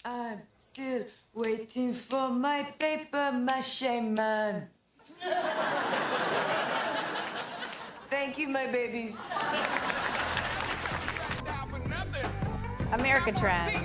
I'm still waiting for my paper mache man. Thank you, my babies. America Trends.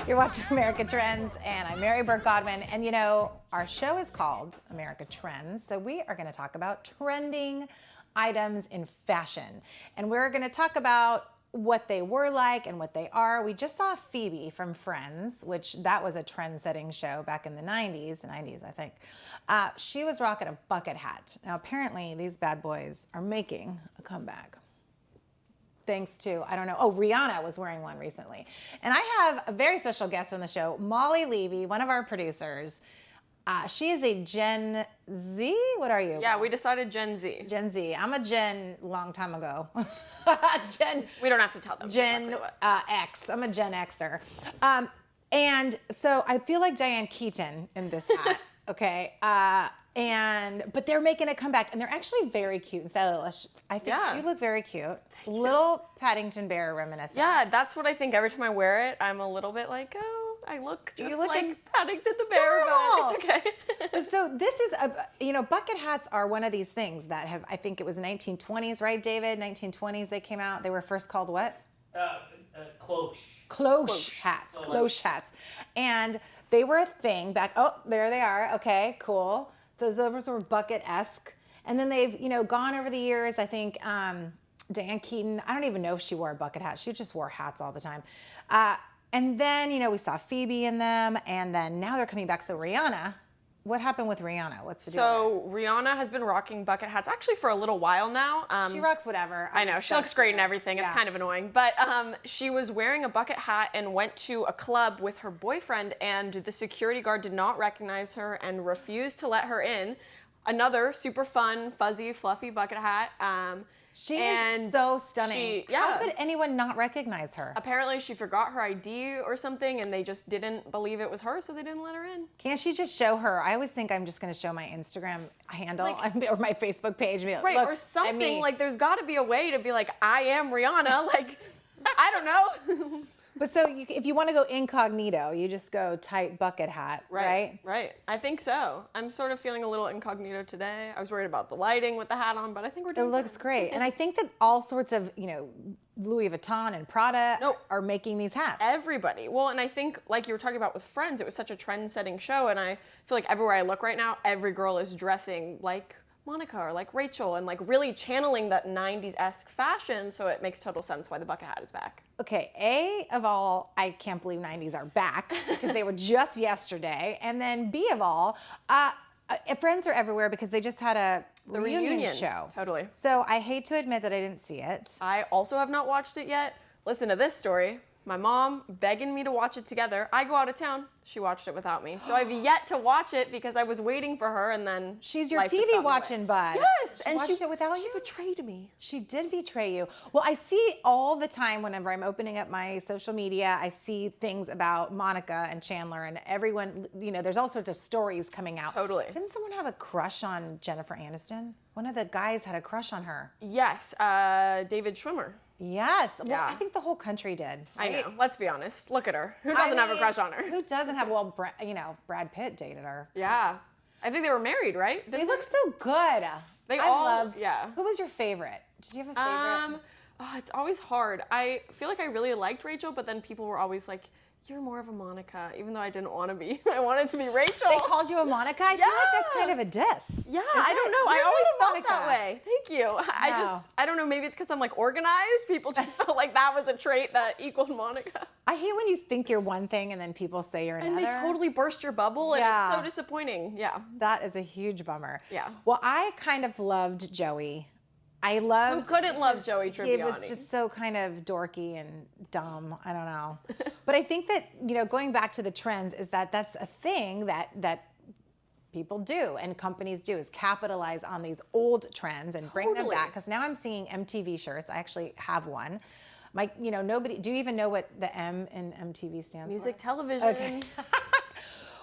You're watching America Trends, and I'm Mary Burt-Godwin. And you know, our show is called America Trends, so we are going to talk about trending items in fashion. And we're going to talk about what they were like and what they are. We just saw Phoebe from Friends, which that was a trend-setting show back in the 90s I think. She was rocking a bucket hat. Now, apparently, these bad boys are making a comeback. Thanks to, I don't know, Rihanna was wearing one recently. And I have a very special guest on the show, Mollie Levy, one of our producers. She is a Gen Z? What are you? Yeah, we decided Gen Z. Gen Z. I'm a Gen long time ago. We don't have to tell them. Gen X. I'm a Gen Xer. And so I feel like Diane Keaton in this hat, okay? But they're making a comeback, and they're actually very cute and stylish. I think you look very cute. Little Paddington Bear reminiscent. Yeah, that's what I think. Every time I wear it, I'm a little bit like, oh, I look just like Paddington the Bear, but it's okay. So this is, bucket hats are one of these things that have, I think it was 1920s, right, David? 1920s they came out. They were first called what? Cloche hats. Cloche hats. And they were a thing back, there they are. Okay, cool. Those were bucket-esque. And then they've, gone over the years. I think Diane Keaton, I don't even know if she wore a bucket hat. She just wore hats all the time. And then, we saw Phoebe in them. And then now they're coming back. So Rihanna, what happened with Rihanna? What's the deal? So Rihanna has been rocking bucket hats actually for a little while now. She rocks whatever. I know. She looks great and everything. It's kind of annoying. But she was wearing a bucket hat and went to a club with her boyfriend, and the security guard did not recognize her and refused to let her in. Another super fun, fuzzy, fluffy bucket hat. She is so stunning. How could anyone not recognize her? Apparently she forgot her ID or something, and they just didn't believe it was her, so they didn't let her in. Can't she just show her? I always think I'm just going to show my Instagram handle or my Facebook page. And be like, right, look, or something. Like, there's got to be a way to be like, I am Rihanna. Like, I don't know. But so if you want to go incognito, you just go tight bucket hat, right? Right. I think so. I'm sort of feeling a little incognito today. I was worried about the lighting with the hat on, but I think we're doing It looks great. And I think that all sorts of, Louis Vuitton and Prada are making these hats. Everybody. Well, and I think, like you were talking about with Friends, it was such a trend-setting show, and I feel like everywhere I look right now, every girl is dressing like Monica or like Rachel and like really channeling that 90s-esque fashion, so it makes total sense why the bucket hat is back. Okay, A of all, I can't believe 90s are back because they were just yesterday. And then B of all, Friends are everywhere because they just had a reunion show. Totally. So I hate to admit that I didn't see it. I also have not watched it yet. Listen to this story. My mom begging me to watch it together. I go out of town. She watched it without me. So I've yet to watch it because I was waiting for her, and then she's your TV watching bud. Yes, and she watched it without you? She betrayed me. She did betray you. Well, I see all the time whenever I'm opening up my social media, I see things about Monica and Chandler and everyone, there's all sorts of stories coming out. Totally. Didn't someone have a crush on Jennifer Aniston? One of the guys had a crush on her. Yes, David Schwimmer. Yes. Well, I think the whole country did. Right? I know. Let's be honest. Look at her. Who doesn't have a crush on her? Who doesn't have? Well, Brad Pitt dated her. Yeah. I think they were married, right? They look so good. They I all loved. Yeah. Who was your favorite? Did you have a favorite? It's always hard. I feel like I really liked Rachel, but then people were always like, you're more of a Monica, even though I didn't want to be. I wanted to be Rachel. They called you a Monica? I feel like that's kind of a diss. Yeah, I don't know. I always felt that way. Thank you. I don't know, maybe it's because I'm like organized. People just felt like that was a trait that equaled Monica. I hate when you think you're one thing and then people say you're another. And they totally burst your bubble, and it's so disappointing. Yeah. That is a huge bummer. Yeah. Well, I kind of loved Joey. Who couldn't love Joey Tribbiani? He was just so kind of dorky and dumb. I don't know. But I think that, going back to the trends is that's a thing that people do and companies do is capitalize on these old trends and bring them back. Because now I'm seeing MTV shirts. I actually have one. Nobody, do you even know what the M in MTV stands for? Music television. Okay.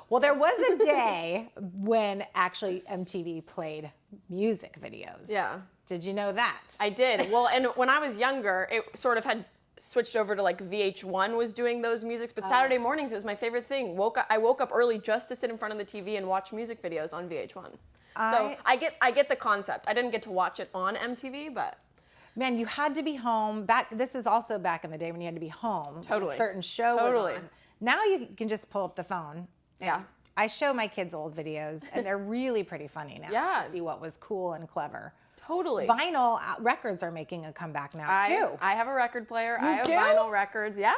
Well, there was a day when actually MTV played music videos. Yeah. Did you know that? I did. Well, and when I was younger, it sort of had switched over to like VH1 was doing those musics, but Saturday mornings it was my favorite thing. I woke up early just to sit in front of the TV and watch music videos on VH1. So I get the concept. I didn't get to watch it on MTV, but Man, you had to be home. This is also back in the day when you had to be home. Totally. A certain show was on. Now you can just pull up the phone. Yeah. I show my kids old videos, and they're really pretty funny now. Yeah. To see what was cool and clever. Totally. Vinyl records are making a comeback now too. I have a record player. You I have do? vinyl records. Yeah.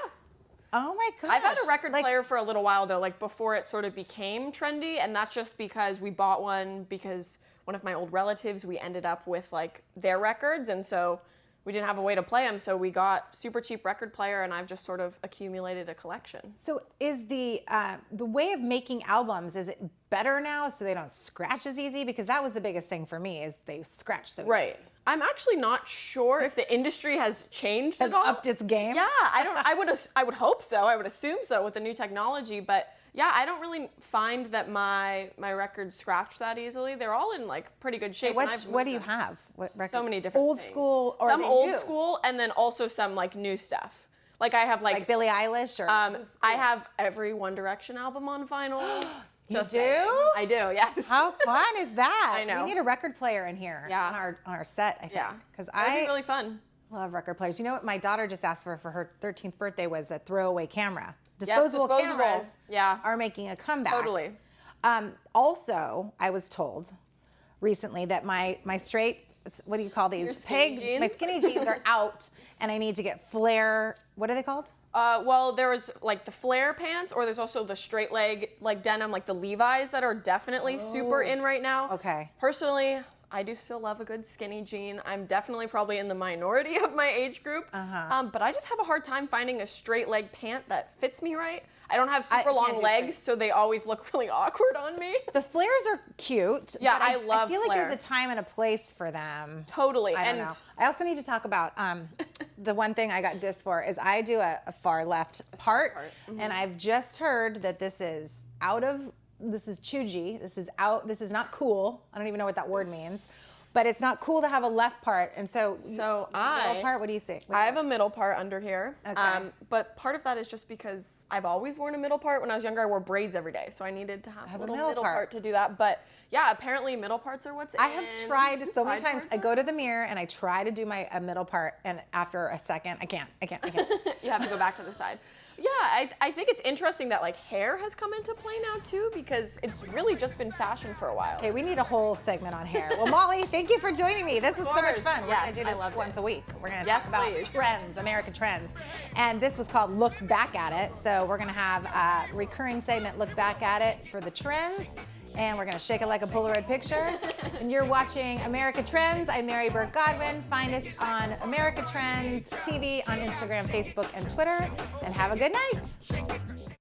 Oh my gosh. I've had a record player for a little while though, like before it sort of became trendy, and that's just because we bought one because one of my old relatives, we ended up with like their records, and so we didn't have a way to play them, so we got super cheap record player, and I've just sort of accumulated a collection. So is the way of making albums, is it better now so they don't scratch as easy? Because that was the biggest thing for me, is they scratch so easy. Right. I'm actually not sure if the industry has changed Has at all. upped its game? Yeah, I would hope so. I would assume so with the new technology, but yeah, I don't really find that my records scratch that easily. They're all in like pretty good shape. What do you have? What record? So many different old things. school or some they old new? school, and then also some like new stuff. Like I have like Billie Eilish or I have every One Direction album on vinyl. You Just do? saying. I do, yes. How fun is that? I know. We need a record player in here Yeah. on our set, I think. Yeah, Because that'd be really fun. love record players. You know what my daughter just asked for her 13th birthday was a throwaway camera. Yes, Disposable cameras yeah. are making a comeback. Totally. Also, I was told recently that my straight, what do you call these? Your skinny jeans? My skinny jeans are out, and I need to get flare, what are they called? Well, there was like the flare pants, or there's also the straight leg like denim, like the Levi's that are definitely super in right now. Okay. Personally, I do still love a good skinny jean. I'm definitely probably in the minority of my age group. But I just have a hard time finding a straight leg pant that fits me right. I don't have super can't long do legs, straight. so they always look really awkward on me. The flares are cute. Yeah, but I love I feel like flare. there's a time and a place for them. Totally. I don't know. I also need to talk about the one thing I got dissed for is I do a far left part, and I've just heard that this is chuggy. This is out. This is not cool. I don't even know what that word means, but it's not cool to have a left part. And so middle part. What do you say? I have a middle part under here. Okay. But part of that is just because I've always worn a middle part. When I was younger, I wore braids every day, so I needed to have a little middle part to do that. But yeah, apparently middle parts are what's I have tried so many Side times. parts I are- go to the mirror and I try to do a middle part, and after a second, I can't. You have to go back to the side. Yeah, I think it's interesting that like hair has come into play now too, because it's really just been fashion for a while. Okay, we need a whole segment on hair. Well, Molly, thank you for joining me. This was so much course. fun. We're Yes, going to do I this loved once it. a week. We're going to Yes, talk about please. trends, American trends. And this was called Look Back at It. So we're going to have a recurring segment, Look Back at It, for the trends. And we're going to shake it like a Polaroid picture. And you're watching America Trends. I'm Mary Burt-Godwin. Find us on America Trends TV on Instagram, Facebook, and Twitter. And have a good night.